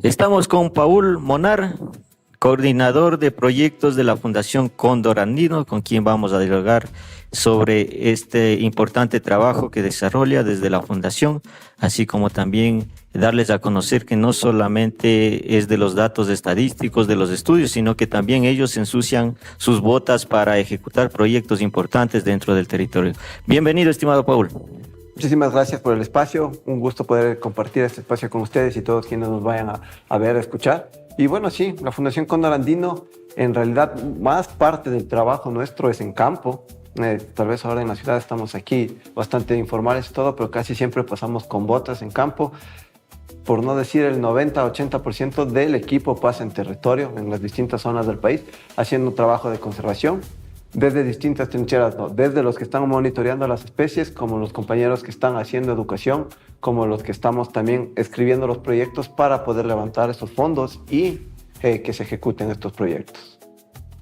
Estamos con Paul Monar, coordinador de proyectos de la Fundación Cóndor Andino, con quien vamos a dialogar sobre este importante trabajo que desarrolla desde la Fundación, así como también darles a conocer que no solamente es de los datos estadísticos de los estudios, sino que también ellos ensucian sus botas para ejecutar proyectos importantes dentro del territorio. Bienvenido, estimado Paul. Muchísimas gracias por el espacio, un gusto poder compartir este espacio con ustedes y todos quienes nos vayan a ver, a escuchar. Y bueno, sí, la Fundación Cóndor Andino, en realidad más parte del trabajo nuestro es en campo. Tal vez ahora en la ciudad estamos aquí bastante informales y todo, pero casi siempre pasamos con botas en campo. Por no decir el 90-80% del equipo pasa en territorio, en las distintas zonas del país, haciendo un trabajo de conservación. Desde distintas trincheras, ¿no? Desde los que están monitoreando las especies, como los compañeros que están haciendo educación, como los que estamos también escribiendo los proyectos para poder levantar esos fondos y que se ejecuten estos proyectos.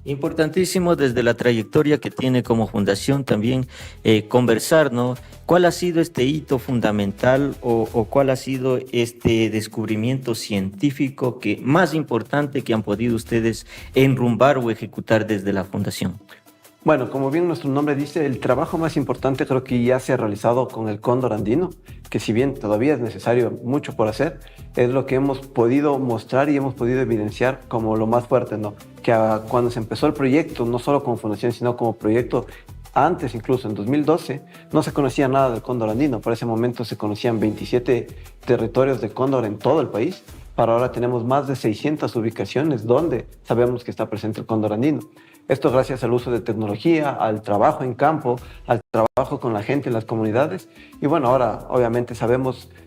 Importantísimo desde la trayectoria que tiene como fundación también conversar, ¿no? ¿Cuál ha sido este hito fundamental o cuál ha sido este descubrimiento científico más importante que han podido ustedes enrumbar o ejecutar desde la fundación? Bueno, como bien nuestro nombre dice, el trabajo más importante creo que ya se ha realizado con el cóndor andino, que si bien todavía es necesario mucho por hacer, es lo que hemos podido mostrar y hemos podido evidenciar como lo más fuerte, ¿no? Que cuando se empezó el proyecto, no solo como fundación, sino como proyecto, antes incluso en 2012, no se conocía nada del cóndor andino. Por ese momento se conocían 27 territorios de cóndor en todo el país. Para ahora tenemos más de 600 ubicaciones donde sabemos que está presente el cóndor andino. Esto gracias al uso de tecnología, al trabajo en campo, al trabajo con la gente en las comunidades. Y bueno, ahora obviamente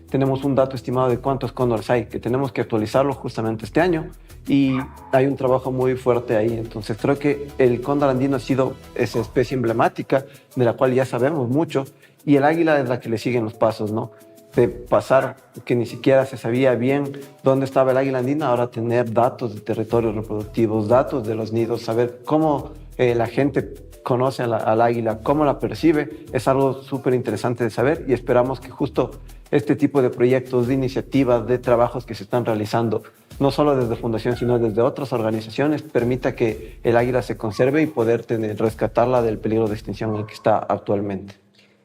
tenemos un dato estimado de cuántos cóndores hay, que tenemos que actualizarlo justamente este año. Y hay un trabajo muy fuerte ahí. Entonces creo que el cóndor andino ha sido esa especie emblemática de la cual ya sabemos mucho. Y el águila es la que le siguen los pasos, ¿no? De pasar que ni siquiera se sabía bien dónde estaba el águila andina, ahora tener datos de territorios reproductivos, datos de los nidos, saber cómo la gente conoce al águila, cómo la percibe, es algo súper interesante de saber y esperamos que justo este tipo de proyectos, de iniciativas, de trabajos que se están realizando, no solo desde Fundación, sino desde otras organizaciones, permita que el águila se conserve y poder rescatarla del peligro de extinción en el que está actualmente.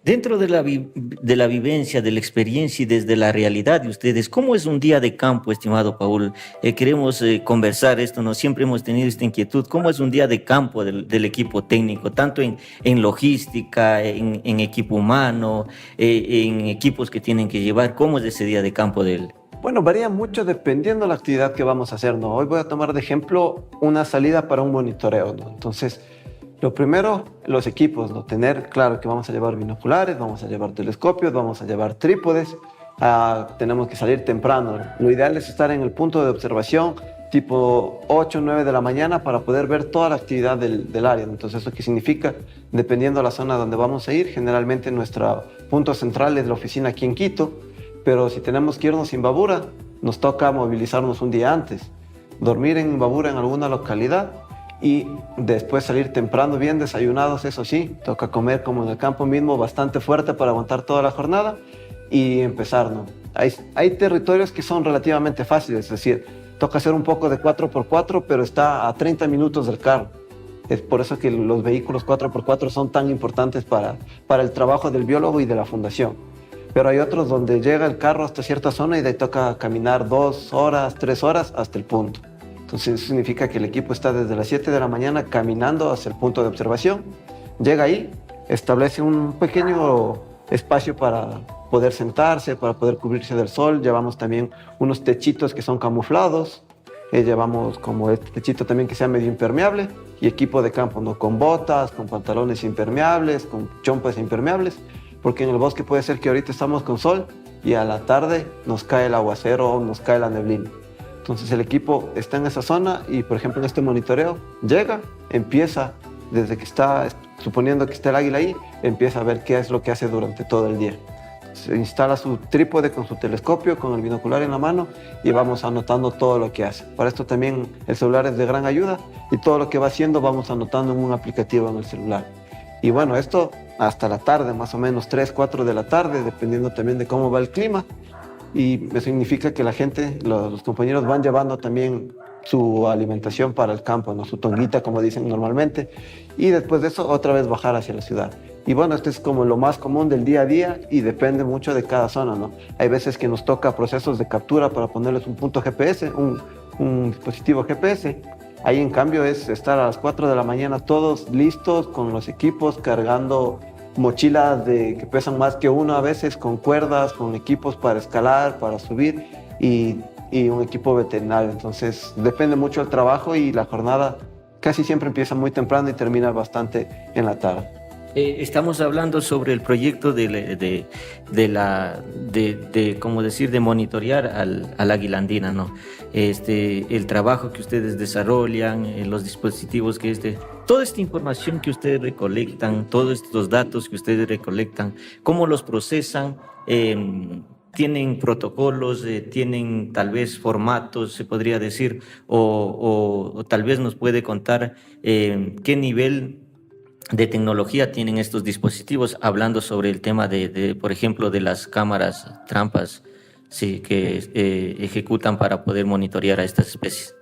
Dentro de la vivencia, de la experiencia y desde la realidad de ustedes, ¿cómo es un día de campo, estimado Paul? Queremos conversar esto, ¿no? Siempre hemos tenido esta inquietud. ¿Cómo es un día de campo del equipo técnico, tanto en logística, en equipo humano, en equipos que tienen que llevar? ¿Cómo es ese día de campo de él? Bueno, varía mucho dependiendo de la actividad que vamos a hacer, ¿no? Hoy voy a tomar de ejemplo una salida para un monitoreo, ¿no? Entonces, lo primero, los equipos, ¿no? Tener claro que vamos a llevar binoculares, vamos a llevar telescopios, vamos a llevar trípodes, tenemos que salir temprano. Lo ideal es estar en el punto de observación tipo 8 o 9 de la mañana para poder ver toda la actividad del área. Entonces, ¿eso qué significa? Dependiendo de la zona donde vamos a ir, generalmente nuestro punto central es la oficina aquí en Quito, pero si tenemos que irnos a Imbabura, nos toca movilizarnos un día antes, dormir en Imbabura en alguna localidad, y después salir temprano, bien desayunados, eso sí, toca comer como en el campo mismo, bastante fuerte para aguantar toda la jornada y empezar, ¿no? Hay territorios que son relativamente fáciles, es decir, toca hacer un poco de 4x4, pero está a 30 minutos del carro. Es por eso que los vehículos 4x4 son tan importantes para el trabajo del biólogo y de la fundación. Pero hay otros donde llega el carro hasta cierta zona y de ahí toca caminar 2 horas, 3 horas hasta el punto. Entonces eso significa que el equipo está desde las 7 de la mañana caminando hacia el punto de observación. Llega ahí, establece un pequeño espacio para poder sentarse, para poder cubrirse del sol. Llevamos también unos techitos que son camuflados. Llevamos como este techito también que sea medio impermeable y equipo de campo, ¿no? Con botas, con pantalones impermeables, con chompas impermeables, porque en el bosque puede ser que ahorita estamos con sol y a la tarde nos cae el aguacero o nos cae la neblina. Entonces el equipo está en esa zona y, por ejemplo, en este monitoreo llega, empieza, desde que está, suponiendo que está el águila ahí, empieza a ver qué es lo que hace durante todo el día. Se instala su trípode con su telescopio, con el binocular en la mano y vamos anotando todo lo que hace. Para esto también el celular es de gran ayuda y todo lo que va haciendo vamos anotando en un aplicativo en el celular. Y bueno, esto hasta la tarde, más o menos 3, 4 de la tarde, dependiendo también de cómo va el clima. y eso significa que la gente, los compañeros van llevando también su alimentación para el campo, ¿no? Su tonguita, como dicen normalmente, y después de eso otra vez bajar hacia la ciudad. Y bueno, esto es como lo más común del día a día y depende mucho de cada zona, ¿no? Hay veces que nos toca procesos de captura para ponerles un punto GPS, un dispositivo GPS. Ahí en cambio es estar a las 4 de la mañana todos listos con los equipos, cargando mochilas que pesan más que uno a veces, con cuerdas, con equipos para escalar, para subir y un equipo veterinario. Entonces depende mucho del trabajo y la jornada casi siempre empieza muy temprano y termina bastante en la tarde. Estamos hablando sobre el proyecto ¿cómo decir?, de monitorear al águila andina, ¿no? El trabajo que ustedes desarrollan, los dispositivos toda esta información que ustedes recolectan, todos estos datos que ustedes recolectan, ¿cómo los procesan? ¿Tienen protocolos, tienen tal vez formatos, se podría decir, o tal vez nos puede contar qué nivel de tecnología tienen estos dispositivos, hablando sobre el tema por ejemplo, de las cámaras trampas, sí, que ejecutan para poder monitorear a estas especies?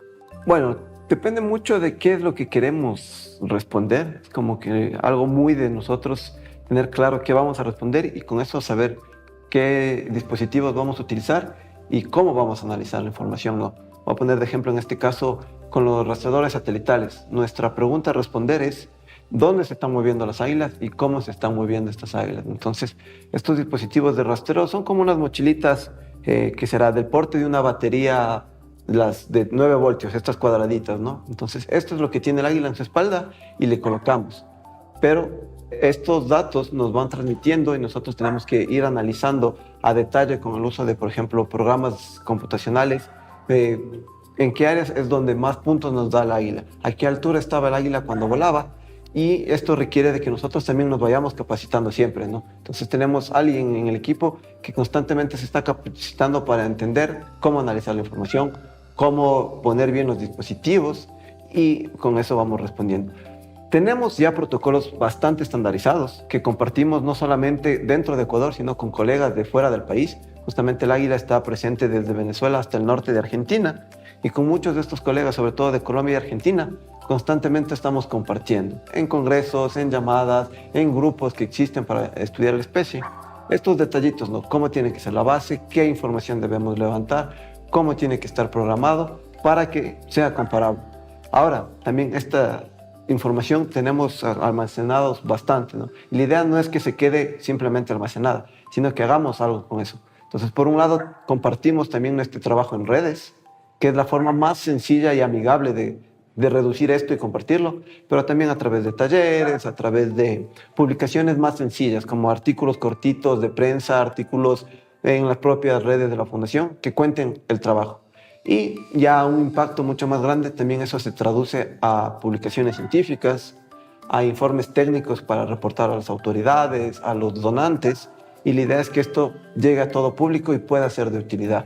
Bueno, depende mucho de qué es lo que queremos responder. Es como que algo muy de nosotros tener claro qué vamos a responder y con eso saber qué dispositivos vamos a utilizar y cómo vamos a analizar la información, ¿no? Voy a poner de ejemplo en este caso con los rastreadores satelitales. Nuestra pregunta a responder es dónde se están moviendo las águilas y cómo se están moviendo estas águilas. Entonces, estos dispositivos de rastreo son como unas mochilitas que será del porte de una batería, las de 9 voltios, estas cuadraditas, ¿no? Entonces, esto es lo que tiene el águila en su espalda y le colocamos. Pero estos datos nos van transmitiendo y nosotros tenemos que ir analizando a detalle con el uso de, por ejemplo, programas computacionales, en qué áreas es donde más puntos nos da el águila, a qué altura estaba el águila cuando volaba. Y esto requiere de que nosotros también nos vayamos capacitando siempre, ¿no? Entonces tenemos alguien en el equipo que constantemente se está capacitando para entender cómo analizar la información, cómo poner bien los dispositivos y con eso vamos respondiendo. Tenemos ya protocolos bastante estandarizados que compartimos no solamente dentro de Ecuador, sino con colegas de fuera del país. Justamente el águila está presente desde Venezuela hasta el norte de Argentina y con muchos de estos colegas, sobre todo de Colombia y Argentina, constantemente estamos compartiendo en congresos, en llamadas, en grupos que existen para estudiar la especie. Estos detallitos, ¿no? Cómo tiene que ser la base, qué información debemos levantar, cómo tiene que estar programado para que sea comparable. Ahora, también esta información tenemos almacenados bastante, ¿no? Y la idea no es que se quede simplemente almacenada, sino que hagamos algo con eso. Entonces, por un lado, compartimos también nuestro trabajo en redes, que es la forma más sencilla y amigable de reducir esto y compartirlo, pero también a través de talleres, a través de publicaciones más sencillas, como artículos cortitos de prensa, artículos en las propias redes de la Fundación que cuenten el trabajo. Y ya un impacto mucho más grande, también eso se traduce a publicaciones científicas, a informes técnicos para reportar a las autoridades, a los donantes, y la idea es que esto llegue a todo público y pueda ser de utilidad.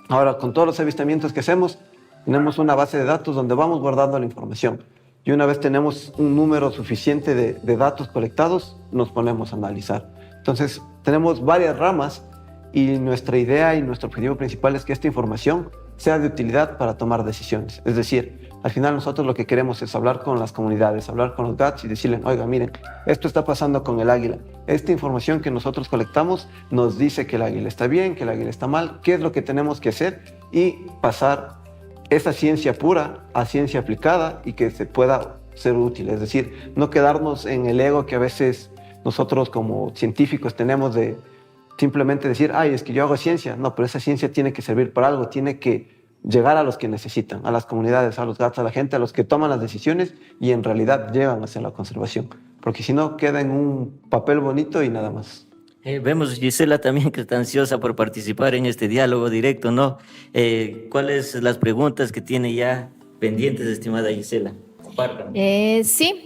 Ahora, con todos los avistamientos que hacemos, tenemos una base de datos donde vamos guardando la información. Y una vez tenemos un número suficiente de datos colectados, nos ponemos a analizar. Entonces, tenemos varias ramas y nuestra idea y nuestro objetivo principal es que esta información sea de utilidad para tomar decisiones. Es decir, al final nosotros lo que queremos es hablar con las comunidades, hablar con los GATS y decirles, oiga, miren, esto está pasando con el águila. Esta información que nosotros colectamos nos dice que el águila está bien, que el águila está mal, qué es lo que tenemos que hacer y pasar esa ciencia pura a ciencia aplicada y que se pueda ser útil. Es decir, no quedarnos en el ego que a veces nosotros como científicos tenemos de simplemente decir, ay, es que yo hago ciencia. No, pero esa ciencia tiene que servir para algo, tiene que llegar a los que necesitan, a las comunidades, a los gatos, a la gente, a los que toman las decisiones y en realidad llevan hacia la conservación. Porque si no, queda en un papel bonito y nada más. Vemos, Gisela, también que está ansiosa por participar en este diálogo directo, ¿no? ¿Cuáles son las preguntas que tiene ya pendientes, estimada Gisela? Compártame. Sí,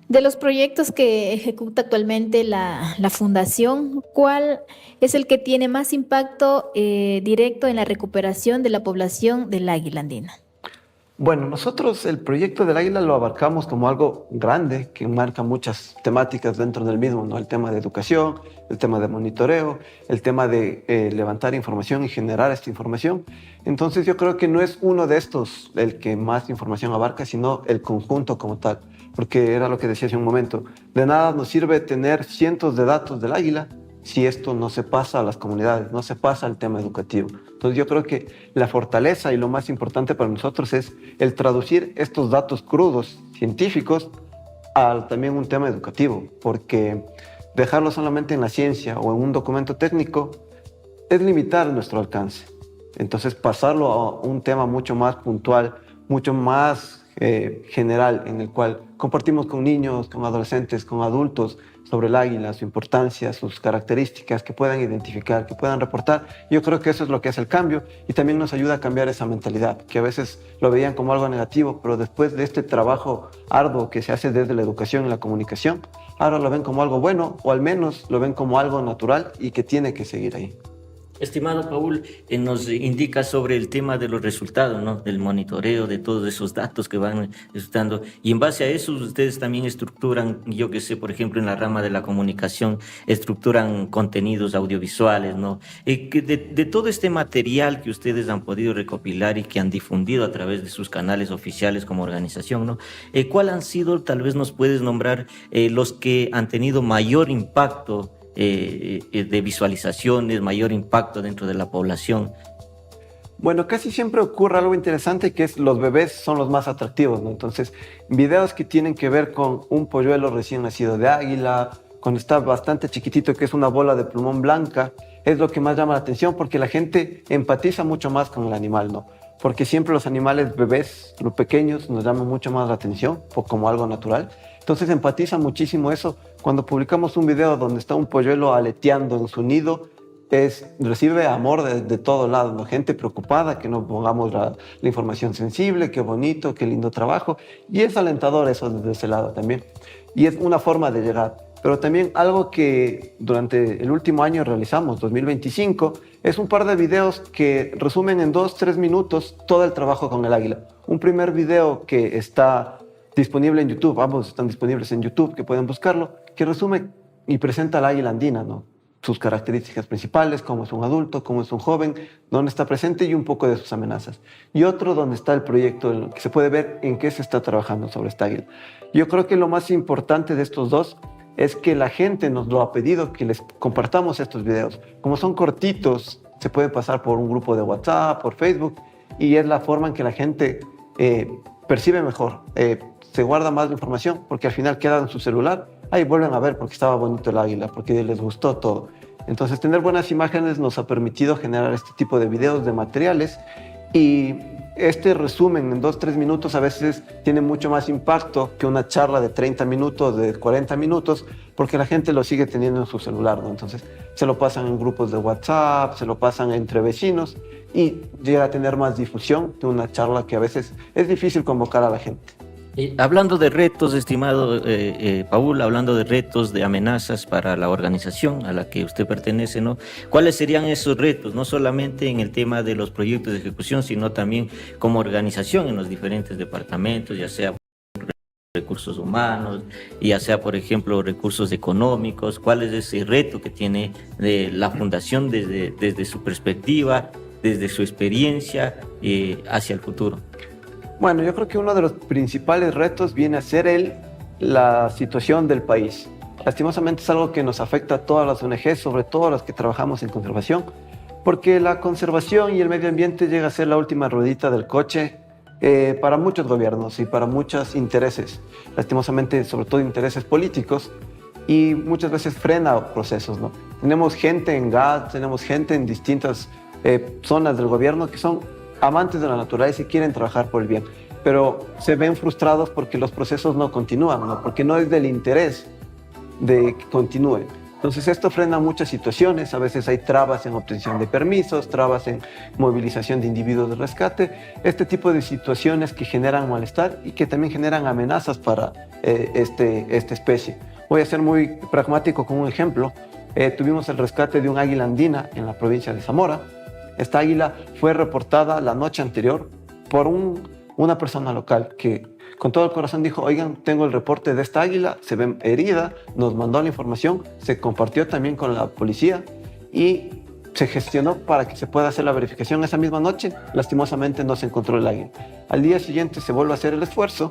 de los proyectos que ejecuta actualmente la Fundación, ¿cuál es el que tiene más impacto directo en la recuperación de la población del águila andina? Bueno, nosotros el proyecto del Águila lo abarcamos como algo grande que marca muchas temáticas dentro del mismo, ¿no? El tema de educación, el tema de monitoreo, el tema de levantar información y generar esta información. Entonces yo creo que no es uno de estos el que más información abarca, sino el conjunto como tal, porque era lo que decía hace un momento. De nada nos sirve tener cientos de datos del Águila si esto no se pasa a las comunidades, no se pasa al tema educativo. Entonces yo creo que la fortaleza y lo más importante para nosotros es el traducir estos datos crudos, científicos, a también un tema educativo, porque dejarlo solamente en la ciencia o en un documento técnico es limitar nuestro alcance. Entonces pasarlo a un tema mucho más puntual, mucho más general, en el cual compartimos con niños, con adolescentes, con adultos sobre el águila, su importancia, sus características, que puedan identificar, que puedan reportar. Yo creo que eso es lo que hace el cambio y también nos ayuda a cambiar esa mentalidad, que a veces lo veían como algo negativo, pero después de este trabajo arduo que se hace desde la educación y la comunicación, ahora lo ven como algo bueno o al menos lo ven como algo natural y que tiene que seguir ahí. Estimado Paul, nos indica sobre el tema de los resultados, ¿no? Del monitoreo, de todos esos datos que van resultando. Y en base a eso, ustedes también estructuran, yo que sé, por ejemplo, en la rama de la comunicación, estructuran contenidos audiovisuales, ¿no? De todo este material que ustedes han podido recopilar y que han difundido a través de sus canales oficiales como organización, ¿no? ¿Cuál han sido, tal vez nos puedes nombrar, los que han tenido mayor impacto de visualizaciones, mayor impacto dentro de la población? Bueno, casi siempre ocurre algo interesante que es los bebés son los más atractivos, ¿no? Entonces, videos que tienen que ver con un polluelo recién nacido de águila, cuando está bastante chiquitito, que es una bola de plumón blanca, es lo que más llama la atención porque la gente empatiza mucho más con el animal, ¿no? Porque siempre los animales bebés, los pequeños, nos llaman mucho más la atención como algo natural. Entonces empatiza muchísimo eso. Cuando publicamos un video donde está un polluelo aleteando en su nido, recibe amor de todos lados, ¿no? Gente preocupada, que no pongamos la información sensible, qué bonito, qué lindo trabajo. Y es alentador eso desde ese lado también. Y es una forma de llegar. Pero también algo que durante el último año realizamos, 2025, es un par de videos que resumen en 2-3 minutos todo el trabajo con el águila. Un primer video que está disponible en YouTube, ambos están disponibles en YouTube, que pueden buscarlo, que resume y presenta al águila andina, ¿no? Sus características principales, cómo es un adulto, cómo es un joven, dónde está presente y un poco de sus amenazas. Y otro donde está el proyecto, que se puede ver en qué se está trabajando sobre esta águila. Yo creo que lo más importante de estos dos es que la gente nos lo ha pedido, que les compartamos estos videos. Como son cortitos, se puede pasar por un grupo de WhatsApp, por Facebook, y es la forma en que la gente percibe mejor, se guarda más la información, porque al final queda en su celular, ahí vuelven a ver porque estaba bonito el águila, porque les gustó todo. Entonces, tener buenas imágenes nos ha permitido generar este tipo de videos, de materiales, y este resumen en 2-3 minutos a veces tiene mucho más impacto que una charla de 30 minutos, de 40 minutos, porque la gente lo sigue teniendo en su celular, ¿no? Entonces se lo pasan en grupos de WhatsApp, se lo pasan entre vecinos y llega a tener más difusión que una charla que a veces es difícil convocar a la gente. Hablando de retos, estimado Paul, hablando de retos, de amenazas para la organización a la que usted pertenece, ¿no? ¿Cuáles serían esos retos? No solamente en el tema de los proyectos de ejecución, sino también como organización en los diferentes departamentos, ya sea recursos humanos, ya sea, por ejemplo, recursos económicos. ¿Cuál es ese reto que tiene la Fundación desde su perspectiva, desde su experiencia hacia el futuro? Bueno, yo creo que uno de los principales retos viene a ser la situación del país. Lastimosamente es algo que nos afecta a todas las ONGs, sobre todo a las que trabajamos en conservación, porque la conservación y el medio ambiente llega a ser la última ruedita del coche para muchos gobiernos y para muchos intereses, lastimosamente sobre todo intereses políticos, y muchas veces frena procesos, ¿no? Tenemos gente en GAT, tenemos gente en distintas zonas del gobierno que son amantes de la naturaleza y quieren trabajar por el bien, pero se ven frustrados porque los procesos no continúan, ¿no? Porque no es del interés de que continúen. Entonces esto frena muchas situaciones, a veces hay trabas en obtención de permisos, trabas en movilización de individuos de rescate, este tipo de situaciones que generan malestar y que también generan amenazas para esta especie. Voy a ser muy pragmático con un ejemplo. Tuvimos el rescate de un águila andina en la provincia de Zamora. Esta águila fue reportada la noche anterior por un una persona local que con todo el corazón dijo, oigan, tengo el reporte de esta águila, se ve herida, nos mandó la información, se compartió también con la policía y se gestionó para que se pueda hacer la verificación esa misma noche. Lastimosamente no se encontró el águila. Al día siguiente se vuelve a hacer el esfuerzo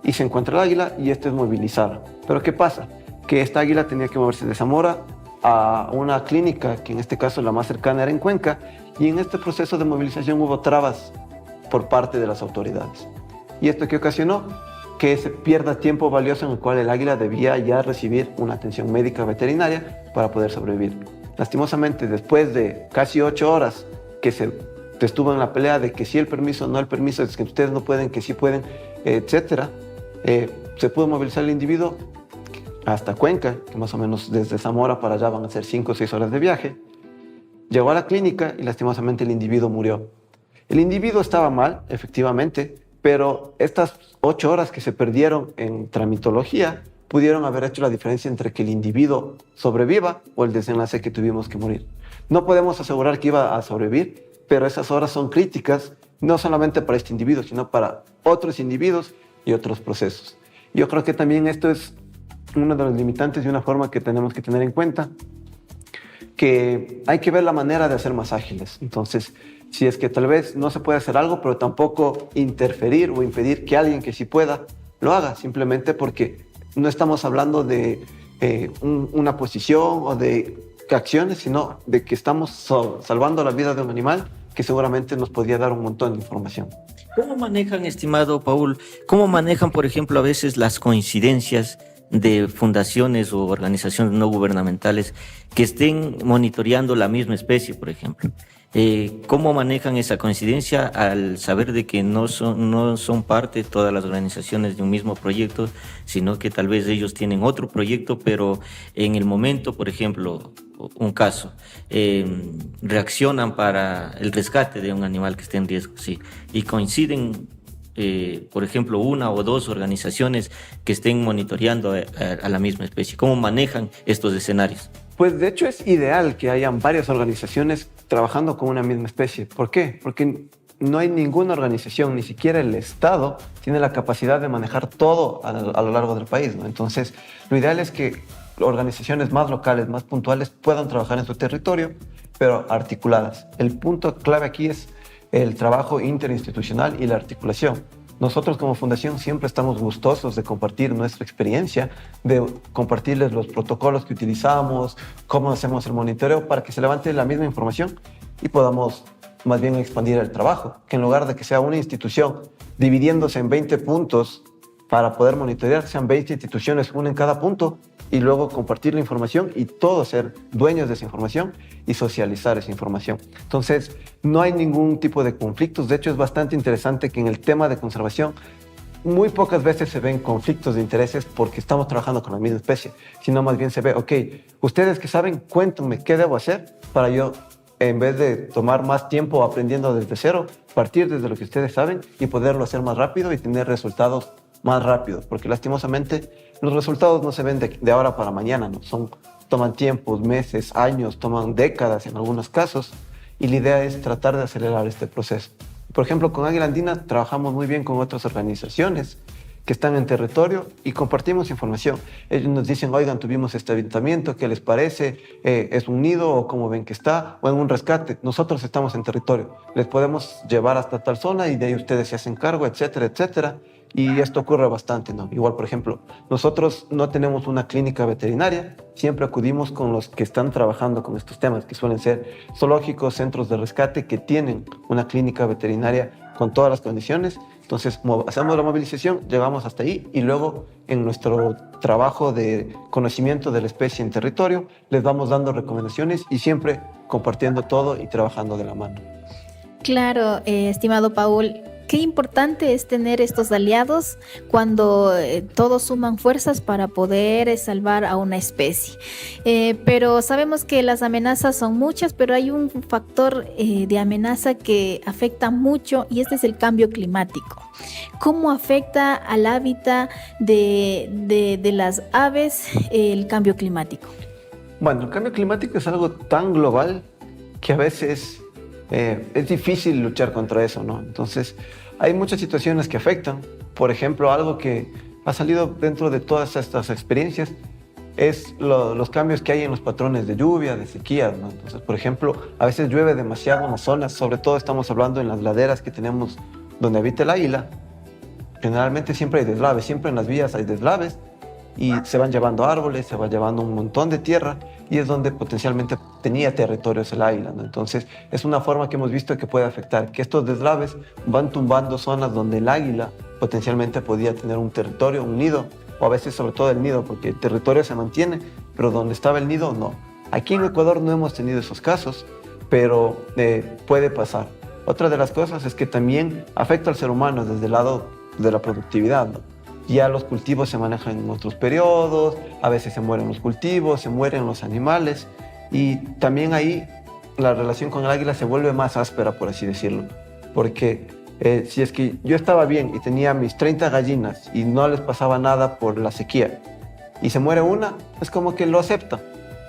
y se encuentra el águila y este es movilizado. Pero ¿qué pasa? Que esta águila tenía que moverse de Zamora a una clínica, que en este caso la más cercana era en Cuenca, y en este proceso de movilización hubo trabas por parte de las autoridades. ¿Y esto qué ocasionó? Que se pierda tiempo valioso en el cual el águila debía ya recibir una atención médica veterinaria para poder sobrevivir. Lastimosamente, después de casi 8 horas que se estuvo en la pelea de que sí el permiso, no el permiso, es que ustedes no pueden, que sí pueden, etcétera, se pudo movilizar el individuo hasta Cuenca, que más o menos desde Zamora para allá van a ser 5 o 6 horas de viaje. Llegó a la clínica y lastimosamente el individuo murió. El individuo estaba mal, efectivamente, pero estas 8 horas que se perdieron en tramitología pudieron haber hecho la diferencia entre que el individuo sobreviva o el desenlace que tuvimos que morir. No podemos asegurar que iba a sobrevivir, pero esas horas son críticas, no solamente para este individuo, sino para otros individuos y otros procesos. Yo creo que también esto es uno de los limitantes y una forma que tenemos que tener en cuenta, que hay que ver la manera de hacer más ágiles. Entonces, si es que tal vez no se puede hacer algo, pero tampoco interferir o impedir que alguien que sí pueda lo haga, simplemente porque no estamos hablando de una posición o de acciones, sino de que estamos salvando la vida de un animal que seguramente nos podría dar un montón de información. ¿Cómo manejan, estimado Paul, cómo manejan, por ejemplo, a veces las coincidencias de fundaciones o organizaciones no gubernamentales que estén monitoreando la misma especie, por ejemplo? ¿Cómo manejan esa coincidencia al saber de que no son parte todas las organizaciones de un mismo proyecto, sino que tal vez ellos tienen otro proyecto, pero en el momento, por ejemplo, un caso, reaccionan para el rescate de un animal que esté en riesgo, sí, y coinciden, por ejemplo, una o dos organizaciones que estén monitoreando a la misma especie? ¿Cómo manejan estos escenarios? Pues de hecho es ideal que hayan varias organizaciones trabajando con una misma especie. ¿Por qué? Porque no hay ninguna organización, ni siquiera el Estado, tiene la capacidad de manejar todo a lo largo del país, ¿no? Entonces, lo ideal es que organizaciones más locales, más puntuales, puedan trabajar en su territorio, pero articuladas. El punto clave aquí es el trabajo interinstitucional y la articulación. Nosotros como fundación siempre estamos gustosos de compartir nuestra experiencia, de compartirles los protocolos que utilizamos, cómo hacemos el monitoreo para que se levante la misma información y podamos más bien expandir el trabajo, que en lugar de que sea una institución dividiéndose en 20 puntos para poder monitorear, sean 20 instituciones, una en cada punto, y luego compartir la información y todos ser dueños de esa información y socializar esa información. Entonces, no hay ningún tipo de conflictos. De hecho, es bastante interesante que en el tema de conservación muy pocas veces se ven conflictos de intereses porque estamos trabajando con la misma especie, sino más bien se ve, ok, ustedes que saben, cuéntenme qué debo hacer para yo, en vez de tomar más tiempo aprendiendo desde cero, partir desde lo que ustedes saben y poderlo hacer más rápido y tener resultados más rápidos, porque lastimosamente los resultados no se ven de ahora para mañana, ¿no? Toman tiempos, meses, años, toman décadas en algunos casos, y la idea es tratar de acelerar este proceso. Por ejemplo, con Águila Andina trabajamos muy bien con otras organizaciones que están en territorio y compartimos información. Ellos nos dicen, oigan, tuvimos este avistamiento, ¿qué les parece? ¿Es un nido o cómo ven que está? O en un rescate. Nosotros estamos en territorio. Les podemos llevar hasta tal zona y de ahí ustedes se hacen cargo, etcétera, etcétera. Y esto ocurre bastante, ¿no? Igual, por ejemplo, nosotros no tenemos una clínica veterinaria, siempre acudimos con los que están trabajando con estos temas, que suelen ser zoológicos, centros de rescate, que tienen una clínica veterinaria con todas las condiciones. Entonces, hacemos la movilización, llegamos hasta ahí y luego en nuestro trabajo de conocimiento de la especie en territorio, les vamos dando recomendaciones y siempre compartiendo todo y trabajando de la mano. Claro, estimado Paul, qué importante es tener estos aliados cuando todos suman fuerzas para poder salvar a una especie. Pero sabemos que las amenazas son muchas, pero hay un factor de amenaza que afecta mucho y este es el cambio climático. ¿Cómo afecta al hábitat de las aves el cambio climático? Bueno, el cambio climático es algo tan global que a veces es difícil luchar contra eso, ¿no? Entonces, hay muchas situaciones que afectan. Por ejemplo, algo que ha salido dentro de todas estas experiencias es los cambios que hay en los patrones de lluvia, de sequías, ¿no? Entonces, por ejemplo, a veces llueve demasiado en las zonas, sobre todo estamos hablando en las laderas que tenemos donde habita el águila. Generalmente siempre hay deslaves, siempre en las vías hay deslaves y se van llevando árboles, se va llevando un montón de tierra y es donde potencialmente tenía territorios el águila, ¿no? Entonces, es una forma que hemos visto que puede afectar, que estos deslaves van tumbando zonas donde el águila potencialmente podía tener un territorio, un nido, o a veces sobre todo el nido, porque el territorio se mantiene, pero donde estaba el nido, no. Aquí en Ecuador no hemos tenido esos casos, pero puede pasar. Otra de las cosas es que también afecta al ser humano desde el lado de la productividad, ¿no? Ya los cultivos se manejan en otros periodos, a veces se mueren los cultivos, se mueren los animales, y también ahí la relación con el águila se vuelve más áspera, por así decirlo, porque si es que yo estaba bien y tenía mis 30 gallinas y no les pasaba nada por la sequía y se muere una, es como que lo acepta.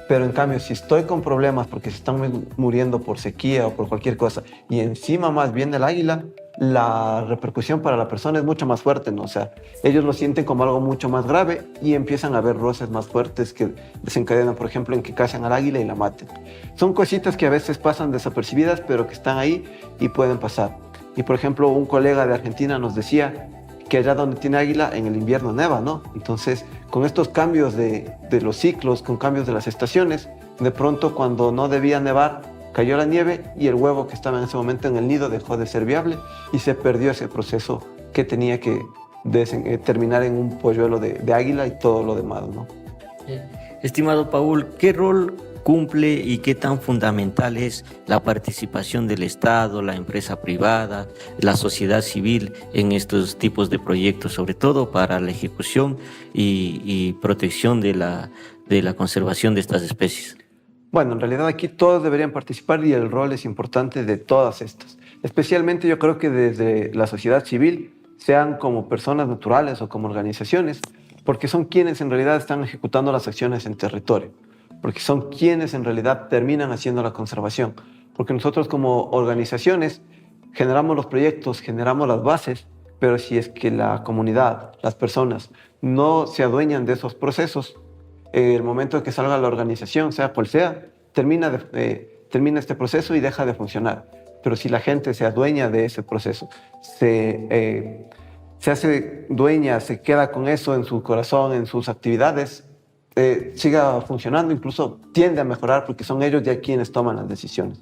Pero en cambio, si estoy con problemas porque se están muriendo por sequía o por cualquier cosa y encima más viene el águila, la repercusión para la persona es mucho más fuerte, ¿no? O sea, ellos lo sienten como algo mucho más grave y empiezan a haber roces más fuertes que desencadenan, por ejemplo, en que cazan al águila y la maten. Son cositas que a veces pasan desapercibidas, pero que están ahí y pueden pasar. Y por ejemplo, un colega de Argentina nos decía que allá donde tiene águila, en el invierno neva, ¿no? Entonces, con estos cambios de los ciclos, con cambios de las estaciones, de pronto cuando no debía nevar, cayó la nieve y el huevo que estaba en ese momento en el nido dejó de ser viable y se perdió ese proceso que tenía que terminar en un polluelo de águila y todo lo demás, ¿no? Estimado Paul, ¿qué rol cumple y qué tan fundamental es la participación del Estado, la empresa privada, la sociedad civil en estos tipos de proyectos, sobre todo para la ejecución y protección de la conservación de estas especies? Bueno, en realidad aquí todos deberían participar y el rol es importante de todas estas. Especialmente yo creo que desde la sociedad civil, sean como personas naturales o como organizaciones, porque son quienes en realidad están ejecutando las acciones en territorio, porque son quienes en realidad terminan haciendo la conservación, porque nosotros como organizaciones generamos los proyectos, generamos las bases, pero si es que la comunidad, las personas, no se adueñan de esos procesos, el momento en que salga la organización, sea cual sea, termina este proceso y deja de funcionar. Pero si la gente se adueña de ese proceso, se hace dueña, se queda con eso en su corazón, en sus actividades, siga funcionando, incluso tiende a mejorar porque son ellos ya quienes toman las decisiones.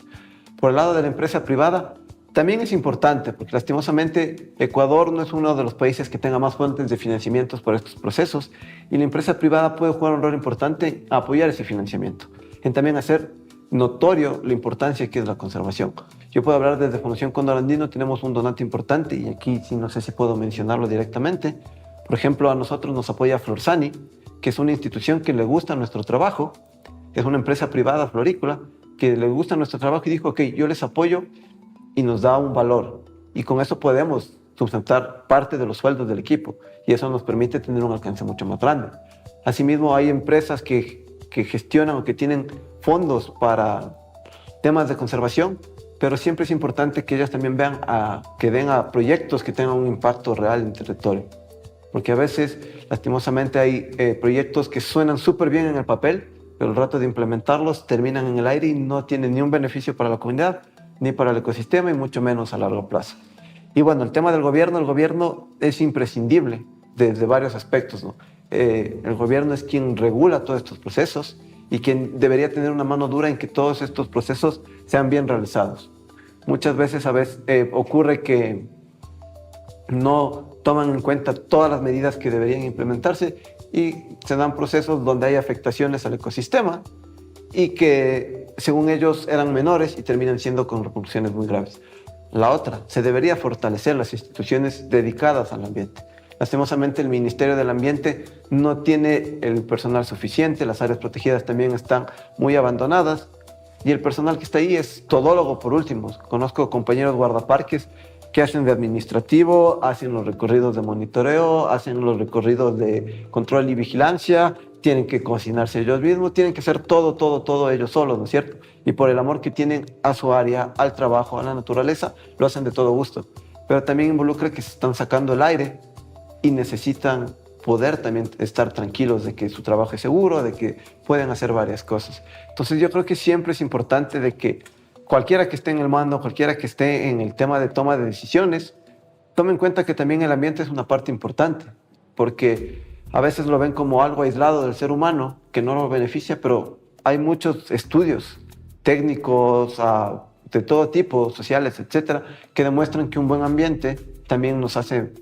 Por el lado de la empresa privada, también es importante porque lastimosamente Ecuador no es uno de los países que tenga más fuentes de financiamientos para estos procesos y la empresa privada puede jugar un rol importante a apoyar ese financiamiento, en también hacer notorio la importancia que es la conservación. Yo puedo hablar desde Fundación Cóndor Andino, tenemos un donante importante y aquí sí no sé si puedo mencionarlo directamente. Por ejemplo, a nosotros nos apoya Florsani, que es una institución que le gusta nuestro trabajo, es una empresa privada florícola que le gusta nuestro trabajo y dijo, ok, yo les apoyo y nos da un valor y con eso podemos sustentar parte de los sueldos del equipo y eso nos permite tener un alcance mucho más grande. Asimismo, hay empresas que gestionan o que tienen fondos para temas de conservación, pero siempre es importante que ellas también vean que den a proyectos que tengan un impacto real en el territorio. Porque a veces, lastimosamente, hay proyectos que suenan súper bien en el papel, pero el rato de implementarlos terminan en el aire y no tienen ni un beneficio para la comunidad, ni para el ecosistema y mucho menos a largo plazo. Y bueno, el tema del gobierno, el gobierno es imprescindible desde varios aspectos, ¿no? El gobierno es quien regula todos estos procesos y quien debería tener una mano dura en que todos estos procesos sean bien realizados. Muchas veces ocurre que no toman en cuenta todas las medidas que deberían implementarse y se dan procesos donde hay afectaciones al ecosistema y que según ellos eran menores y terminan siendo con repercusiones muy graves. La otra, se debería fortalecer las instituciones dedicadas al ambiente. Lastimosamente el Ministerio del Ambiente no tiene el personal suficiente, las áreas protegidas también están muy abandonadas y el personal que está ahí es todólogo por último. Conozco compañeros guardaparques que hacen de administrativo, hacen los recorridos de monitoreo, hacen los recorridos de control y vigilancia, tienen que cocinarse ellos mismos, tienen que hacer todo ellos solos, ¿no es cierto? Y por el amor que tienen a su área, al trabajo, a la naturaleza, lo hacen de todo gusto. Pero también involucra que se están sacando el aire y necesitan poder también estar tranquilos de que su trabajo es seguro, de que pueden hacer varias cosas. Entonces yo creo que siempre es importante de que cualquiera que esté en el mando, cualquiera que esté en el tema de toma de decisiones, tome en cuenta que también el ambiente es una parte importante, porque a veces lo ven como algo aislado del ser humano, que no lo beneficia, pero hay muchos estudios técnicos, de todo tipo, sociales, etcétera, que demuestran que un buen ambiente también nos hace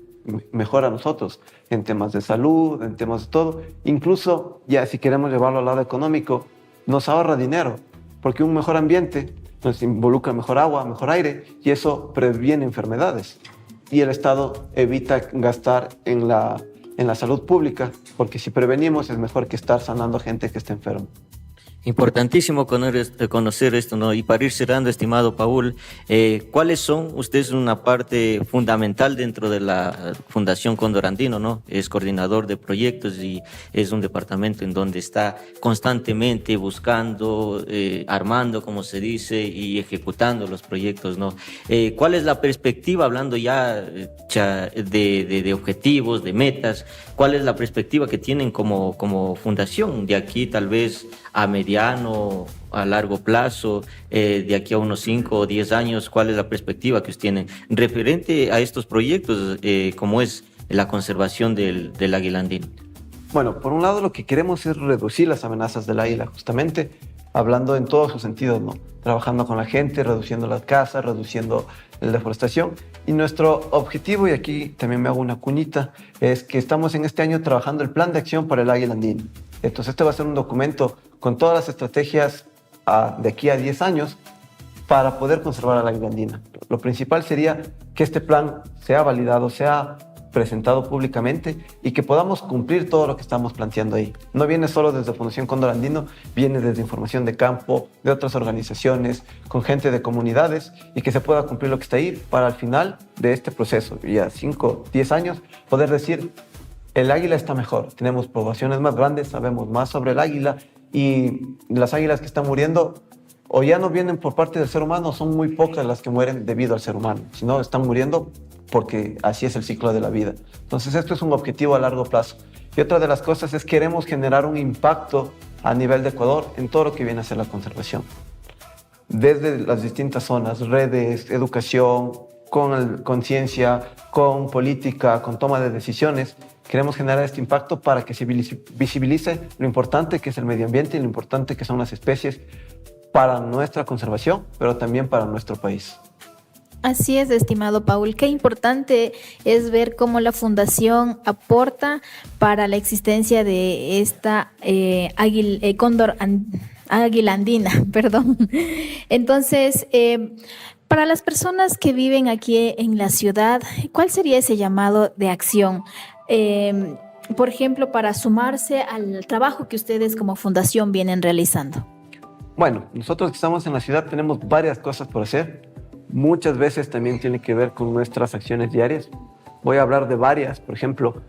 mejor a nosotros en temas de salud, en temas de todo. Incluso, ya si queremos llevarlo al lado económico, nos ahorra dinero, porque un mejor ambiente nos involucra mejor agua, mejor aire, y eso previene enfermedades. Y el Estado evita gastar en la salud pública, porque si prevenimos es mejor que estar sanando gente que está enferma. Importantísimo conocer esto, ¿no? Y para ir cerrando, estimado Paul, ¿cuáles son? Usted es una parte fundamental dentro de la Fundación Cóndor Andino, ¿no? Es coordinador de proyectos y es un departamento en donde está constantemente buscando, armando, como se dice, y ejecutando los proyectos, ¿no? ¿Cuál es la perspectiva, hablando ya de objetivos, de metas? ¿Cuál es la perspectiva que tienen como fundación de aquí tal vez a mediano, a largo plazo, de aquí a unos 5 o 10 años? ¿Cuál es la perspectiva que ustedes tienen referente a estos proyectos, como es la conservación del águila andina? Bueno, por un lado lo que queremos es reducir las amenazas del águila, justamente hablando en todos sus sentidos, ¿no? Trabajando con la gente, reduciendo las casas, reduciendo la deforestación. Y nuestro objetivo, y aquí también me hago una cuñita, es que estamos en este año trabajando el plan de acción para el águila andina. Entonces este va a ser un documento con todas las estrategias de aquí a 10 años para poder conservar al águila andina. Lo principal sería que este plan sea validado, sea presentado públicamente y que podamos cumplir todo lo que estamos planteando ahí. No viene solo desde Fundación Cóndor Andino, viene desde información de campo, de otras organizaciones, con gente de comunidades, y que se pueda cumplir lo que está ahí para al final de este proceso, ya 5, 10 años, poder decir: el águila está mejor, tenemos poblaciones más grandes, sabemos más sobre el águila, y las águilas que están muriendo o ya no vienen por parte del ser humano, son muy pocas las que mueren debido al ser humano, sino están muriendo porque así es el ciclo de la vida. Entonces esto es un objetivo a largo plazo. Y otra de las cosas es que queremos generar un impacto a nivel de Ecuador en todo lo que viene a ser la conservación. Desde las distintas zonas, redes, educación, con conciencia, con política, con toma de decisiones, queremos generar este impacto para que se visibilice lo importante que es el medio ambiente y lo importante que son las especies para nuestra conservación, pero también para nuestro país. Así es, estimado Paul. Qué importante es ver cómo la Fundación aporta para la existencia de esta águila andina, perdón. Entonces, para las personas que viven aquí en la ciudad, ¿cuál sería ese llamado de acción? Por ejemplo, para sumarse al trabajo que ustedes como fundación vienen realizando. Bueno, nosotros que estamos en la ciudad tenemos varias cosas por hacer. Muchas veces también tiene que ver con nuestras acciones diarias. Voy a hablar de varias, por ejemplo,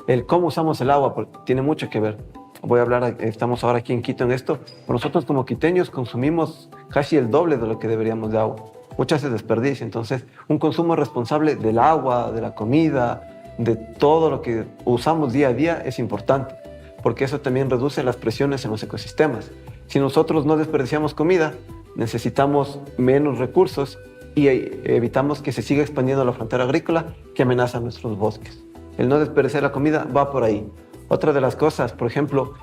el cómo usamos el agua, porque tiene mucho que ver. Voy a hablar, estamos ahora aquí en Quito en esto, pero nosotros como quiteños consumimos casi el doble de lo que deberíamos de agua. Muchas se desperdicia, entonces un consumo responsable del agua, de la comida, de todo lo que usamos día a día es importante, porque eso también reduce las presiones en los ecosistemas. Si nosotros no desperdiciamos comida, necesitamos menos recursos y evitamos que se siga expandiendo la frontera agrícola que amenaza nuestros bosques. El no desperdiciar la comida va por ahí. Otra de las cosas, por ejemplo,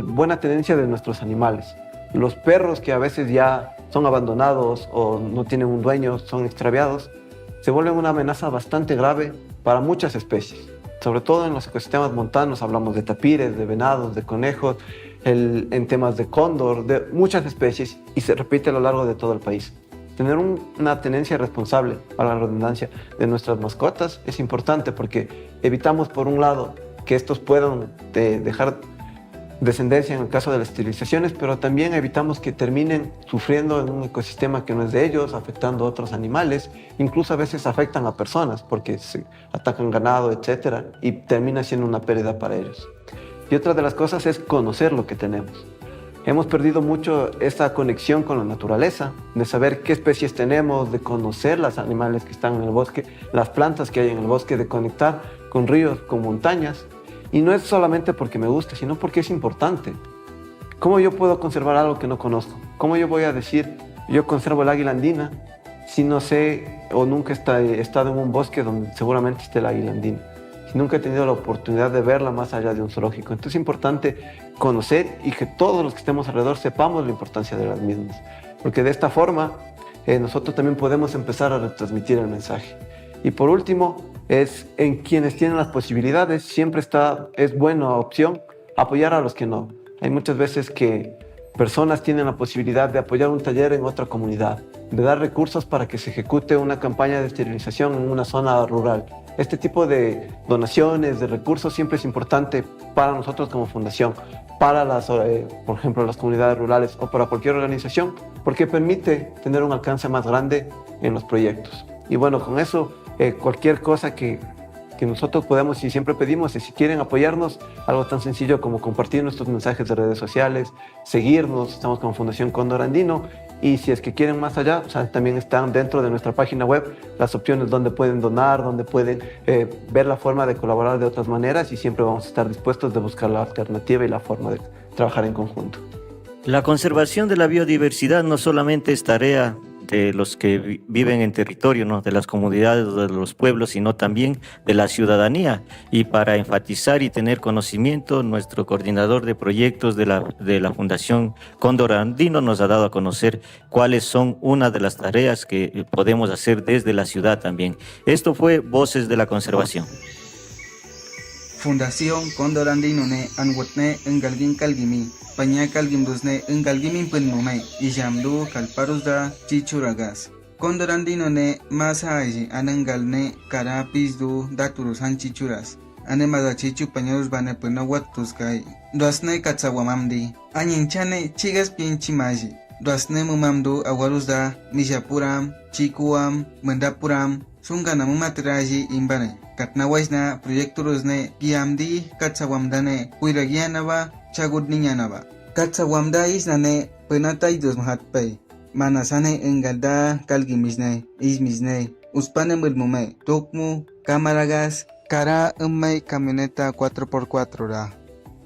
buena tenencia de nuestros animales. Los perros que a veces ya son abandonados o no tienen un dueño, son extraviados, se vuelven una amenaza bastante grave para muchas especies. Sobre todo en los ecosistemas montanos hablamos de tapires, de venados, de conejos, en temas de cóndor, de muchas especies, y se repite a lo largo de todo el país. Tener una tenencia responsable, para la redundancia, de nuestras mascotas es importante porque evitamos, por un lado, que estos puedan dejar descendencia en el caso de las esterilizaciones, pero también evitamos que terminen sufriendo en un ecosistema que no es de ellos, afectando a otros animales, incluso a veces afectan a personas porque se atacan ganado, etcétera, y termina siendo una pérdida para ellos. Y otra de las cosas es conocer lo que tenemos. Hemos perdido mucho esa conexión con la naturaleza, de saber qué especies tenemos, de conocer los animales que están en el bosque, las plantas que hay en el bosque, de conectar con ríos, con montañas. Y no es solamente porque me gusta, sino porque es importante. ¿Cómo yo puedo conservar algo que no conozco? ¿Cómo yo voy a decir, yo conservo el águila andina, si no sé o nunca he estado en un bosque donde seguramente esté el águila andina? Si nunca he tenido la oportunidad de verla más allá de un zoológico. Entonces es importante conocer y que todos los que estemos alrededor sepamos la importancia de las mismas. Porque de esta forma nosotros también podemos empezar a retransmitir el mensaje. Y por último, es en quienes tienen las posibilidades, siempre es buena opción apoyar a los que no. Hay muchas veces que personas tienen la posibilidad de apoyar un taller en otra comunidad, de dar recursos para que se ejecute una campaña de esterilización en una zona rural. Este tipo de donaciones, de recursos, siempre es importante para nosotros como fundación, para por ejemplo, las comunidades rurales o para cualquier organización, porque permite tener un alcance más grande en los proyectos. Y bueno, con eso, cualquier cosa que nosotros podemos y siempre pedimos es, si quieren apoyarnos, algo tan sencillo como compartir nuestros mensajes de redes sociales, seguirnos, estamos como Fundación Cóndor Andino, y si es que quieren más allá, o sea, también están dentro de nuestra página web las opciones donde pueden donar, donde pueden ver la forma de colaborar de otras maneras, y siempre vamos a estar dispuestos de buscar la alternativa y la forma de trabajar en conjunto. La conservación de la biodiversidad no solamente es tarea de los que viven en territorio, ¿no?, de las comunidades, de los pueblos, sino también de la ciudadanía. Y para enfatizar y tener conocimiento, nuestro coordinador de proyectos de la Fundación Cóndor Andino nos ha dado a conocer cuáles son una de las tareas que podemos hacer desde la ciudad también. Esto fue Voces de la Conservación. Fundación Cóndor Andino ne anwatne engalgin kalgimi paña kalgim dusne engalgimin penmume ijamdu kalparusda chichuragas. Cóndor Andino ne masa aji anangalne karapizdu daturus han chichuras. Ane mada chichu pañarus bane penawat tuskai. Dosne katsawamamdi. Añinchane chigas pinchimaji. Dosne mumamdu awarusda mishapuram, chikuam, mendapuram, sungana mumatraji imbane. Katnawaisna proyecturusne giamdi katsawamdane kuiragianaba chagudniñanaba. Katsawamda isnane penatay dosmhatpay. Manasane engalda kalgimisne ismisne uspane mulmume tokmu camaragas cara ummay camioneta 4x4 ra.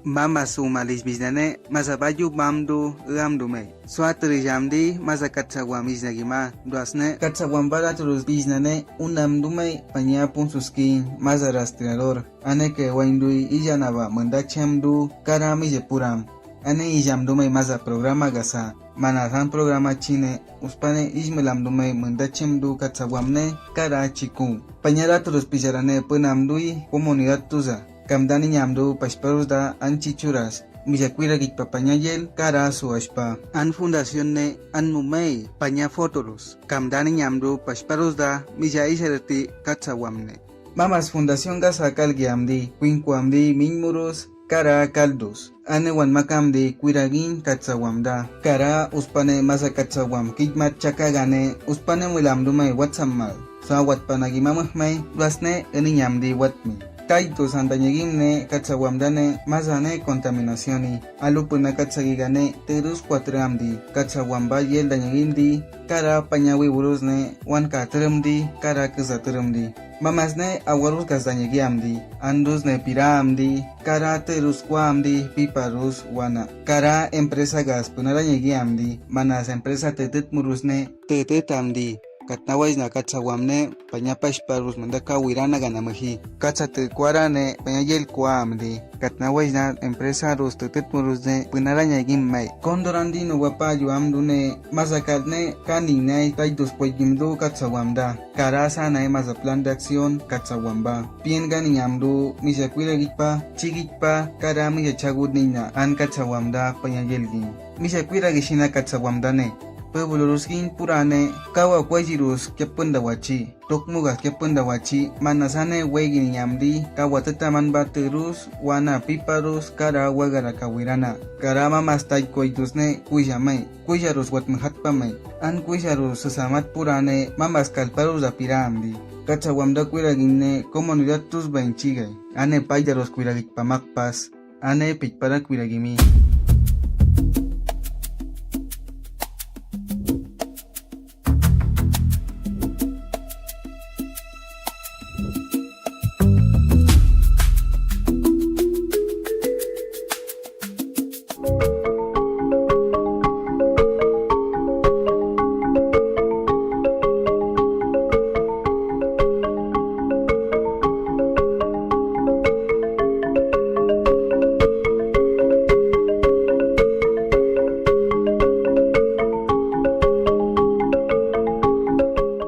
Mama suma lisbisnane masabayu mamdu ramdume. Suatri jamdi masakatsawam isnagima duasne katsawam baraturus bisnane unamdume pañapun suskin masarastrador. Ane que waindui ijanaba mandachamdu karamije puram. Ane ijamdume masa programa gasa. Manasan programa chine uspane ismelamdume mandachemdu katsawamne kara chiku. Pañaraturus pisarane penamdui comunidad tuza. Kamdani ñamdu pashparusda anchichuras. Mijacuira papañayel kara su ashpa. An fundación ne an mumei paña fotoros. Kamdani ñamdu pashparusda mija iserti katsawamne. Mamas fundación gasa kalgiamdi, quinquamdi minmuros kara kaldos. Ane wan makamdi kuiragin katsawamda. Kara uspane masa katsawam kikmat chakagane uspane mulamdume watsammal. Sa watpanagimamahmay duasne eniñamdi watmi. Taito santanyagimne katsawamdane masane contaminacioni. Alupuna katsagigane terus cuatramdi. Katsawamba yel danyagimdi kara pañawi burusne wan katramdi kara kizatramdi. Mamasne awarus gasdanyagiamdi. Andusne piramdi kara terus kwamdi piparus wana. Kara empresa gas punarañagiamdi. Manas empresa tetet murusne tetetamdi. Katnawaisna katsawamne pañapashparus mandaka wirana ganamaji. Katsate kuarane pañayel kuamdi. Katnawaisna empresa rus tetetmurusne punarañagimmay. Cóndor Andino wapayu amdune masakalne kaninay taitus poygimdu katsawamda. Karasana masa plan de acción katsawamba. Piengani amdu mishakuiragikpa chigikpa kara mishachagudnina an katsawamda pañayelgi. Mishakuiragishina katsawamdane. Puebuluruskin purane kawa kwajirus kepundawachi tokmugas kepundawachi manasane wegin yamdi kawa tetaman baterus wana piparus kara wagara kawirana karama mastay koidusne kuyamay kuyarus watmhatpamay an kuyarus sasamat purane mamas kalparus apiramdi katsawamda kuiraginne comunidad tus benchigay ane paydaros kuiragikpamakpas ane pichparak wiragimi.